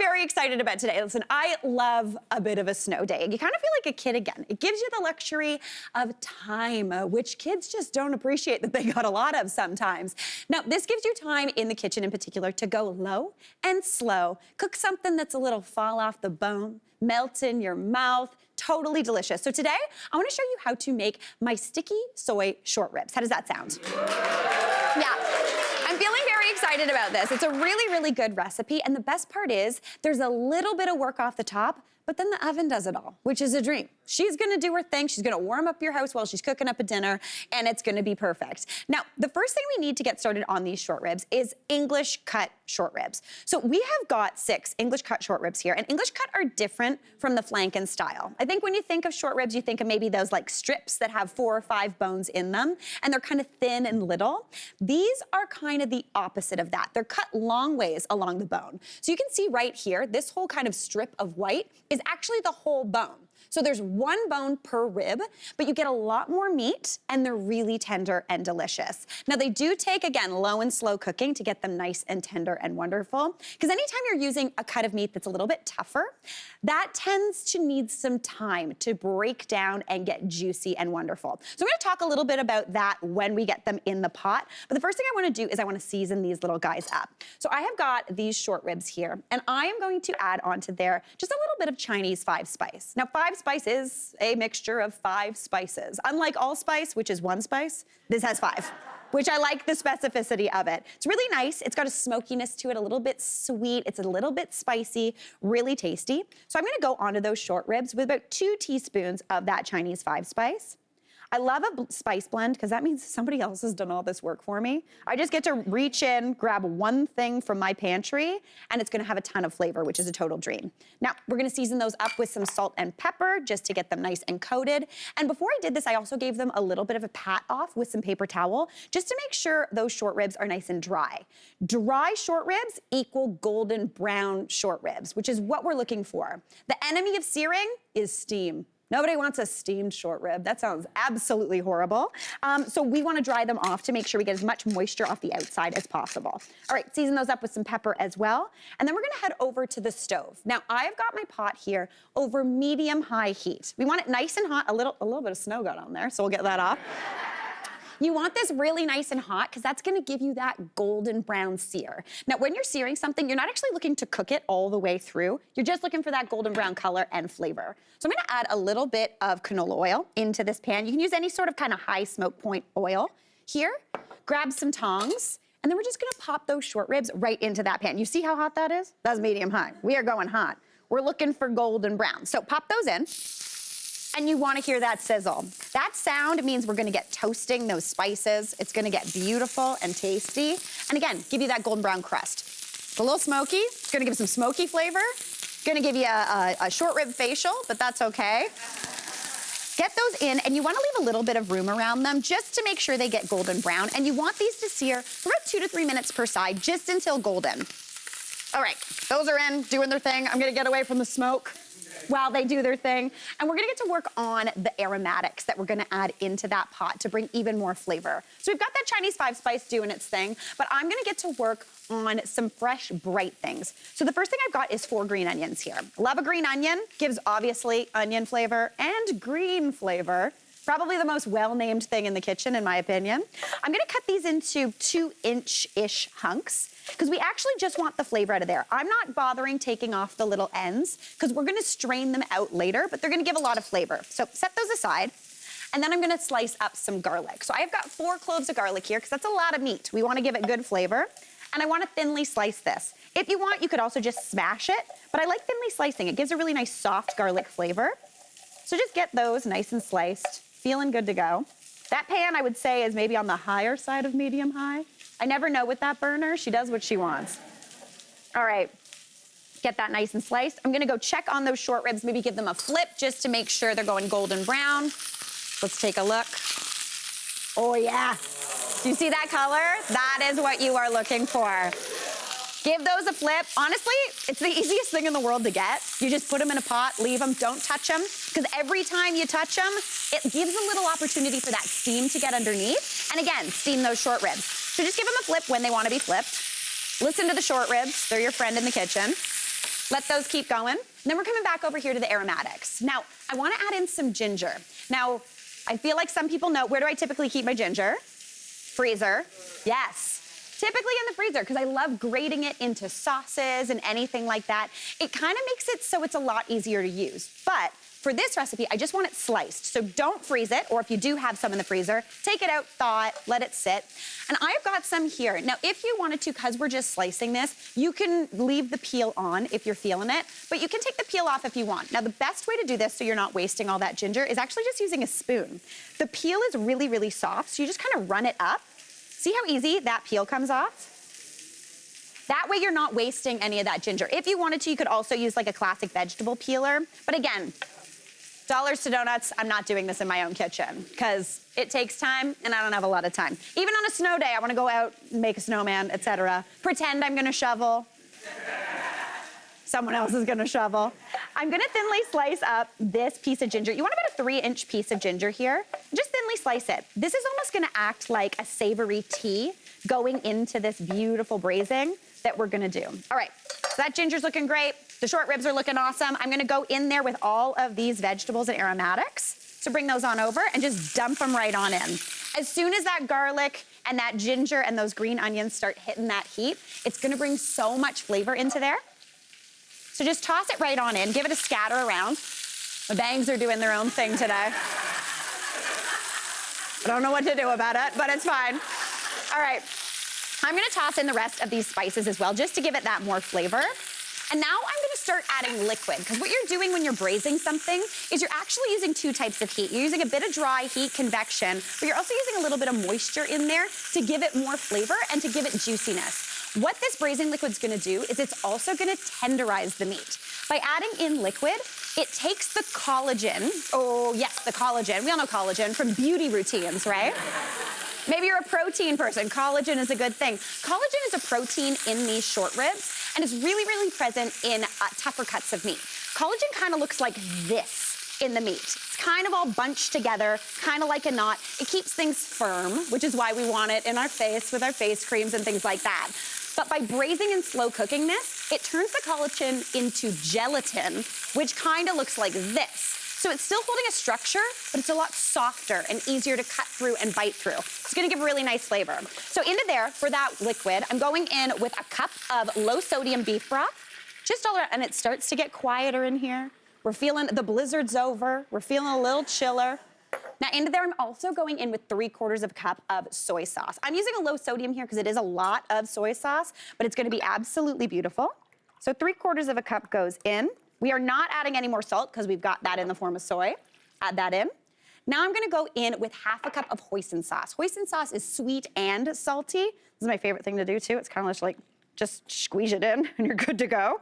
very excited about today. Listen, I love a bit of a snow day. You kind of feel like a kid again. It gives you the luxury of time, which kids just don't appreciate that they got a lot of sometimes. Now, this gives you time in the kitchen in particular to go low and slow. Cook something that's a little fall off the bone, melt in your mouth, totally delicious. So today, I wanna show you how to make my sticky soy short ribs. How does that sound? Yeah. I'm feeling very excited about this. It's a really, really good recipe, and the best part is there's a little bit of work off the top, but then the oven does it all, which is a dream. She's gonna do her thing. She's gonna warm up your house while she's cooking up a dinner, and it's gonna be perfect. Now, the first thing we need to get started on these short ribs is English cut short ribs. So we have got 6 English cut short ribs here, and English cut are different from the flanken style. I think when you think of short ribs, you think of maybe those like strips that have 4 or 5 bones in them, and they're kind of thin and little. These are kind of the opposite of that. They're cut long ways along the bone. So you can see right here, this whole kind of strip of white is actually the whole bone. So there's 1 bone per rib, but you get a lot more meat, and they're really tender and delicious. Now they do take, again, low and slow cooking to get them nice and tender and wonderful, because anytime you're using a cut of meat that's a little bit tougher, that tends to need some time to break down and get juicy and wonderful. So we're gonna talk a little bit about that when we get them in the pot, but the first thing I wanna do is I wanna season these little guys up. So I have got these short ribs here, and I am going to add onto there just a little bit of Chinese 5 spice. Now 5 spice is a mixture of 5 spices. Unlike allspice, which is 1 spice, this has 5, which I like the specificity of it. It's really nice. It's got a smokiness to it, a little bit sweet. It's a little bit spicy, really tasty. So I'm gonna go onto those short ribs with about 2 teaspoons of that Chinese 5 spice. I love a spice blend because that means somebody else has done all this work for me. I just get to reach in, grab one thing from my pantry, and it's gonna have a ton of flavor, which is a total dream. Now, we're gonna season those up with some salt and pepper just to get them nice and coated. And before I did this, I also gave them a little bit of a pat off with some paper towel just to make sure those short ribs are nice and dry. Dry short ribs equal golden brown short ribs, which is what we're looking for. The enemy of searing is steam. Nobody wants a steamed short rib. That sounds absolutely horrible. So we wanna dry them off to make sure we get as much moisture off the outside as possible. All right, season those up with some pepper as well. And then we're gonna head over to the stove. Now, I've got my pot here over medium-high heat. We want it nice and hot. A little bit of snow got on there, so we'll get that off. You want this really nice and hot because that's gonna give you that golden brown sear. Now, when you're searing something, you're not actually looking to cook it all the way through. You're just looking for that golden brown color and flavor. So I'm gonna add a little bit of canola oil into this pan. You can use any sort of kind of high smoke point oil. Here, grab some tongs, and then we're just gonna pop those short ribs right into that pan. You see how hot that is? That's medium high. We are going hot. We're looking for golden brown. So pop those in. And you wanna hear that sizzle. That sound means we're gonna get toasting those spices. It's gonna get beautiful and tasty. And again, give you that golden brown crust. It's a little smoky. It's gonna give some smoky flavor. Gonna give you a short rib facial, but that's okay. Get those in, and you wanna leave a little bit of room around them just to make sure they get golden brown. And you want these to sear for about 2 to 3 minutes per side, just until golden. All right, those are in, doing their thing. I'm gonna get away from the smoke while they do their thing. And we're gonna get to work on the aromatics that we're gonna add into that pot to bring even more flavor. So we've got that Chinese 5 spice doing its thing, but I'm gonna get to work on some fresh, bright things. So the first thing I've got is 4 green onions here. Love a green onion, gives obviously onion flavor and green flavor. Probably the most well-named thing in the kitchen, in my opinion. I'm gonna cut these into 2-inch-ish hunks, because we actually just want the flavor out of there. I'm not bothering taking off the little ends, because we're gonna strain them out later, but they're gonna give a lot of flavor. So set those aside, and then I'm gonna slice up some garlic. So I've got 4 cloves of garlic here, because that's a lot of meat. We wanna give it good flavor, and I wanna thinly slice this. If you want, you could also just smash it, but I like thinly slicing. It gives a really nice soft garlic flavor. So just get those nice and sliced, feeling good to go. That pan, I would say, is maybe on the higher side of medium high. I never know with that burner. She does what she wants. All right, get that nice and sliced. I'm gonna go check on those short ribs, maybe give them a flip just to make sure they're going golden brown. Let's take a look. Oh yeah, do you see that color? That is what you are looking for. Give those a flip. Honestly, it's the easiest thing in the world to get. You just put them in a pot, leave them, don't touch them, because every time you touch them, it gives a little opportunity for that steam to get underneath. And again, steam those short ribs. So just give them a flip when they want to be flipped. Listen to the short ribs. They're your friend in the kitchen. Let those keep going. And then we're coming back over here to the aromatics. Now, I wanna add in some ginger. Now, I feel like some people know, where do I typically keep my ginger? Freezer. Yes. Typically in the freezer, because I love grating it into sauces and anything like that. It kind of makes it so it's a lot easier to use. But for this recipe, I just want it sliced. So don't freeze it, or if you do have some in the freezer, take it out, thaw it, let it sit. And I've got some here. Now, if you wanted to, because we're just slicing this, you can leave the peel on if you're feeling it, but you can take the peel off if you want. Now, the best way to do this so you're not wasting all that ginger is actually just using a spoon. The peel is really, really soft, so you just kind of run it up. See how easy that peel comes off? That way you're not wasting any of that ginger. If you wanted to, you could also use like a classic vegetable peeler. But again, dollars to donuts, I'm not doing this in my own kitchen because it takes time and I don't have a lot of time. Even on a snow day, I wanna go out and make a snowman, etc. Pretend I'm gonna shovel. Someone else is gonna shovel. I'm gonna thinly slice up this piece of ginger. You want about a 3-inch piece of ginger here. Just thinly slice it. This is almost gonna act like a savory tea going into this beautiful braising that we're gonna do. All right, so that ginger's looking great. The short ribs are looking awesome. I'm gonna go in there with all of these vegetables and aromatics. So bring those on over and just dump them right on in. As soon as that garlic and that ginger and those green onions start hitting that heat, it's gonna bring so much flavor into there. So just toss it right on in, give it a scatter around. The bangs are doing their own thing today. I don't know what to do about it, but it's fine. All right, I'm gonna toss in the rest of these spices as well, just to give it that more flavor. And now I'm gonna start adding liquid, because what you're doing when you're braising something is you're actually using 2 types of heat. You're using a bit of dry heat, convection, but you're also using a little bit of moisture in there to give it more flavor and to give it juiciness. What this braising liquid's gonna do is it's also gonna tenderize the meat. By adding in liquid, it takes the collagen, oh yes, the collagen, we all know collagen from beauty routines, right? Maybe you're a protein person, collagen is a good thing. Collagen is a protein in these short ribs and is really, really present in tougher cuts of meat. Collagen kind of looks like this in the meat. It's kind of all bunched together, kind of like a knot. It keeps things firm, which is why we want it in our face with our face creams and things like that. But by braising and slow cooking this, it turns the collagen into gelatin, which kind of looks like this. So it's still holding a structure, but it's a lot softer and easier to cut through and bite through. It's gonna give a really nice flavor. So into there, for that liquid, I'm going in with a cup of low sodium beef broth, just all around, and it starts to get quieter in here. We're feeling the blizzard's over. We're feeling a little chiller. Now into there, I'm also going in with 3/4 of a cup of soy sauce. I'm using a low sodium here because it is a lot of soy sauce, but it's gonna be absolutely beautiful. So 3/4 of a cup goes in. We are not adding any more salt because we've got that in the form of soy. Add that in. Now I'm gonna go in with 1/2 cup of hoisin sauce. Hoisin sauce is sweet and salty. This is my favorite thing to do too. It's kind of like, just squeeze it in and you're good to go.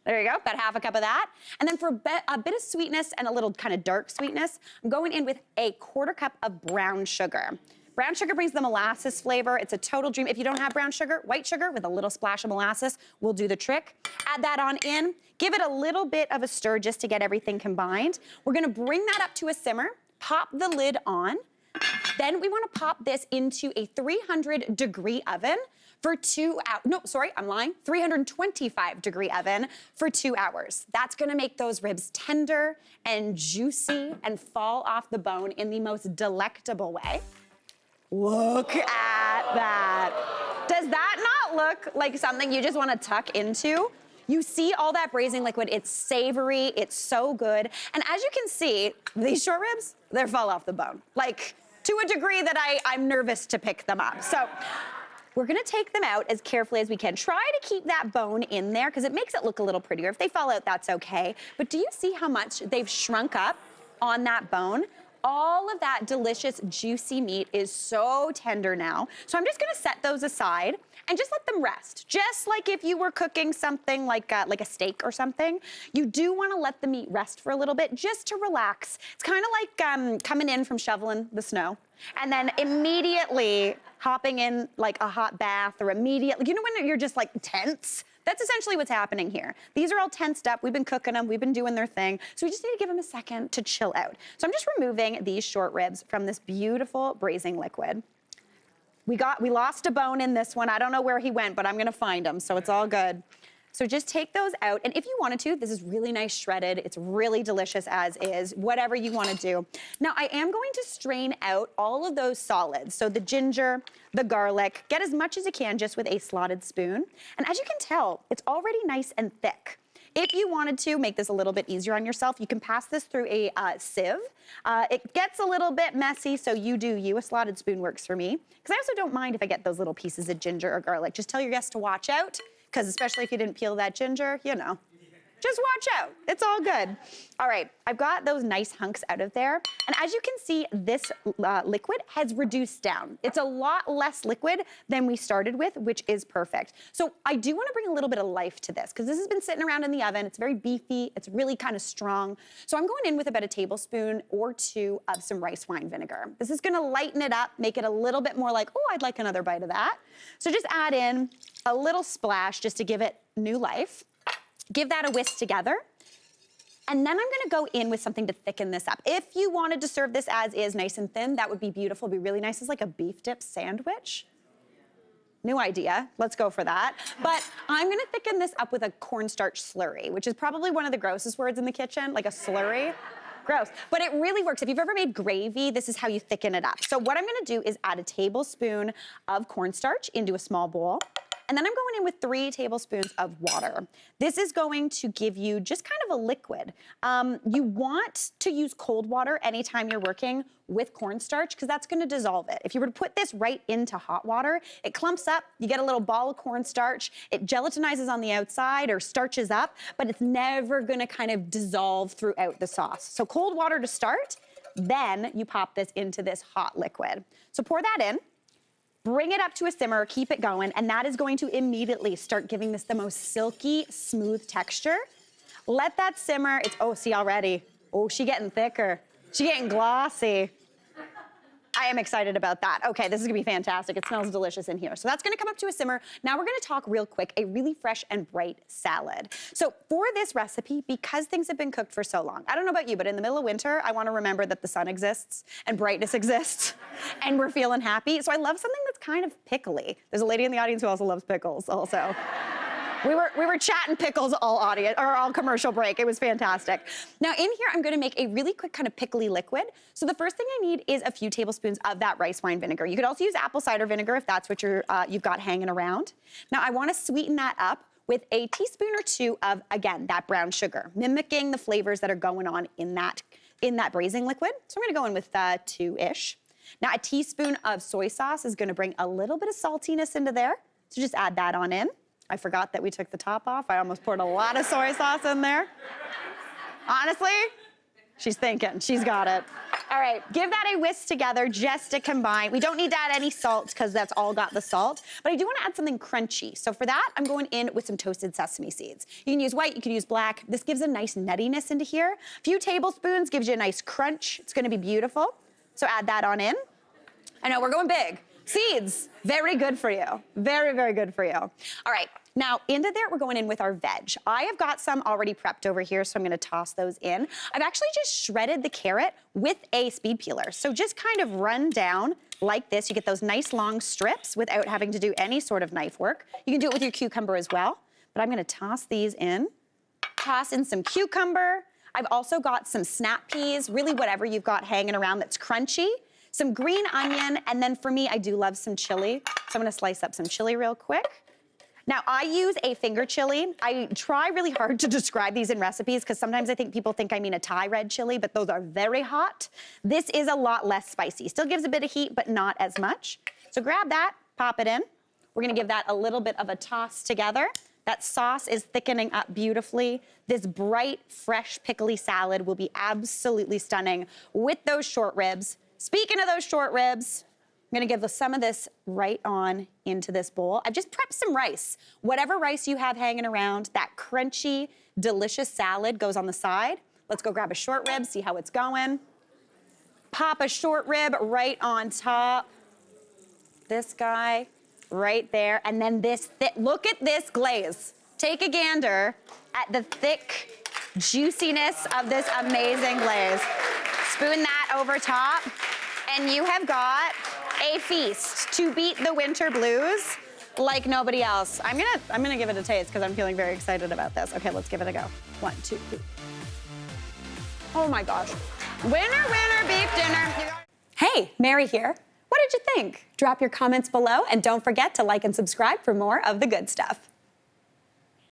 There you go, about 1/2 cup of that. And then for a bit of sweetness and a little kind of dark sweetness, I'm going in with a 1/4 cup of brown sugar. Brown sugar brings the molasses flavor. It's a total dream. If you don't have brown sugar, white sugar with a little splash of molasses will do the trick. Add that on in. Give it a little bit of a stir just to get everything combined. We're gonna bring that up to a simmer, pop the lid on. Then we wanna pop this into a 300-degree oven for 2 hours. No, sorry, I'm lying. 325-degree oven for 2 hours. That's gonna make those ribs tender and juicy and fall off the bone in the most delectable way. Look at that. Does that not look like something you just wanna tuck into? You see all that braising liquid, it's savory, it's so good. And as you can see, these short ribs, they fall off the bone. Like, to a degree that I'm nervous to pick them up. So we're gonna take them out as carefully as we can. Try to keep that bone in there because it makes it look a little prettier. If they fall out, that's okay. But do you see how much they've shrunk up on that bone? All of that delicious, juicy meat is so tender now. So I'm just gonna set those aside and just let them rest. Just like if you were cooking something like a steak or something, you do wanna let the meat rest for a little bit just to relax. It's kind of like coming in from shoveling the snow and then immediately hopping in like a hot bath or immediately, you know when you're just like tense? That's essentially what's happening here. These are all tensed up. We've been cooking them. We've been doing their thing. So we just need to give them a second to chill out. So I'm just removing these short ribs from this beautiful braising liquid. We lost a bone in this one. I don't know where he went, but I'm gonna find him, so it's all good. So just take those out, and if you wanted to, this is really nice shredded. It's really delicious as is, whatever you want to do. Now, I am going to strain out all of those solids. So the ginger, the garlic, get as much as you can just with a slotted spoon. And as you can tell, it's already nice and thick. If you wanted to make this a little bit easier on yourself, you can pass this through a sieve. It gets a little bit messy, so you do you. A slotted spoon works for me. Because I also don't mind if I get those little pieces of ginger or garlic. Just tell your guests to watch out, because especially if you didn't peel that ginger, you know. Just watch out, it's all good. All right, I've got those nice hunks out of there. And as you can see, this liquid has reduced down. It's a lot less liquid than we started with, which is perfect. So I do wanna bring a little bit of life to this, because this has been sitting around in the oven. It's very beefy, it's really kind of strong. So I'm going in with about a tablespoon or two of some rice wine vinegar. This is gonna lighten it up, make it a little bit more like, oh, I'd like another bite of that. So just add in a little splash just to give it new life. Give that a whisk together. And then I'm gonna go in with something to thicken this up. If you wanted to serve this as is, nice and thin, that would be beautiful. It'd be really nice as like a beef dip sandwich. New idea, let's go for that. But I'm gonna thicken this up with a cornstarch slurry, which is probably one of the grossest words in the kitchen, like a slurry. Gross, but it really works. If you've ever made gravy, this is how you thicken it up. So what I'm gonna do is add a tablespoon of cornstarch into a small bowl. And then I'm going in with 3 tablespoons of water. This is going to give you just kind of a liquid. You want to use cold water anytime you're working with cornstarch, because that's gonna dissolve it. If you were to put this right into hot water, it clumps up, you get a little ball of cornstarch, it gelatinizes on the outside or starches up, but it's never gonna kind of dissolve throughout the sauce. So cold water to start, then you pop this into this hot liquid. So pour that in. Bring it up to a simmer, keep it going, and that is going to immediately start giving this the most silky, smooth texture. Let that simmer. It's, oh, see already. Oh, she getting thicker. She getting glossy. I am excited about that. Okay, this is gonna be fantastic. It smells delicious in here. So that's gonna come up to a simmer. Now we're gonna talk real quick, a really fresh and bright salad. So for this recipe, because things have been cooked for so long, I don't know about you, but in the middle of winter, I wanna remember that the sun exists and brightness exists and we're feeling happy. So I love something that's kind of pickly. There's a lady in the audience who also loves pickles also. We were chatting pickles all commercial break. It was fantastic. Now in here, I'm gonna make a really quick kind of pickly liquid. So the first thing I need is a few tablespoons of that rice wine vinegar. You could also use apple cider vinegar if that's what you've got hanging around. Now I wanna sweeten that up with a teaspoon or 2 of, again, that brown sugar, mimicking the flavors that are going on in that braising liquid. So I'm gonna go in with 2-ish. Now a teaspoon of soy sauce is gonna bring a little bit of saltiness into there. So just add that on in. I forgot that we took the top off. I almost poured a lot of soy sauce in there. Honestly, she's thinking, she's got it. All right, give that a whisk together just to combine. We don't need to add any salt because that's all got the salt, but I do want to add something crunchy. So for that, I'm going in with some toasted sesame seeds. You can use white, you can use black. This gives a nice nuttiness into here. A few tablespoons gives you a nice crunch. It's gonna be beautiful. So add that on in. I know, we're going big. Seeds, very good for you. Very, very good for you. All right, now into there, we're going in with our veg. I have got some already prepped over here, so I'm gonna toss those in. I've actually just shredded the carrot with a speed peeler. So just kind of run down like this. You get those nice long strips without having to do any sort of knife work. You can do it with your cucumber as well, but I'm gonna toss these in. Toss in some cucumber. I've also got some snap peas, really whatever you've got hanging around that's crunchy. Some green onion, and then for me, I do love some chili. So I'm gonna slice up some chili real quick. Now, I use a finger chili. I try really hard to describe these in recipes because sometimes I think people think I mean a Thai red chili, but those are very hot. This is a lot less spicy. Still gives a bit of heat, but not as much. So grab that, pop it in. We're gonna give that a little bit of a toss together. That sauce is thickening up beautifully. This bright, fresh, pickly salad will be absolutely stunning with those short ribs. Speaking of those short ribs, I'm gonna give some of this right on into this bowl. I've just prepped some rice. Whatever rice you have hanging around, that crunchy, delicious salad goes on the side. Let's go grab a short rib, see how it's going. Pop a short rib right on top. This guy right there. And then this thick, look at this glaze. Take a gander at the thick juiciness of this amazing glaze. Spoon that over top. And you have got a feast to beat the winter blues. like nobody else. I'm gonna give it a taste because I'm feeling very excited about this. Okay, let's give it a go. 1, 2, 3. Oh my gosh. Winner, winner, beef dinner. Hey, Mary here. What did you think? Drop your comments below and don't forget to like and subscribe for more of the good stuff.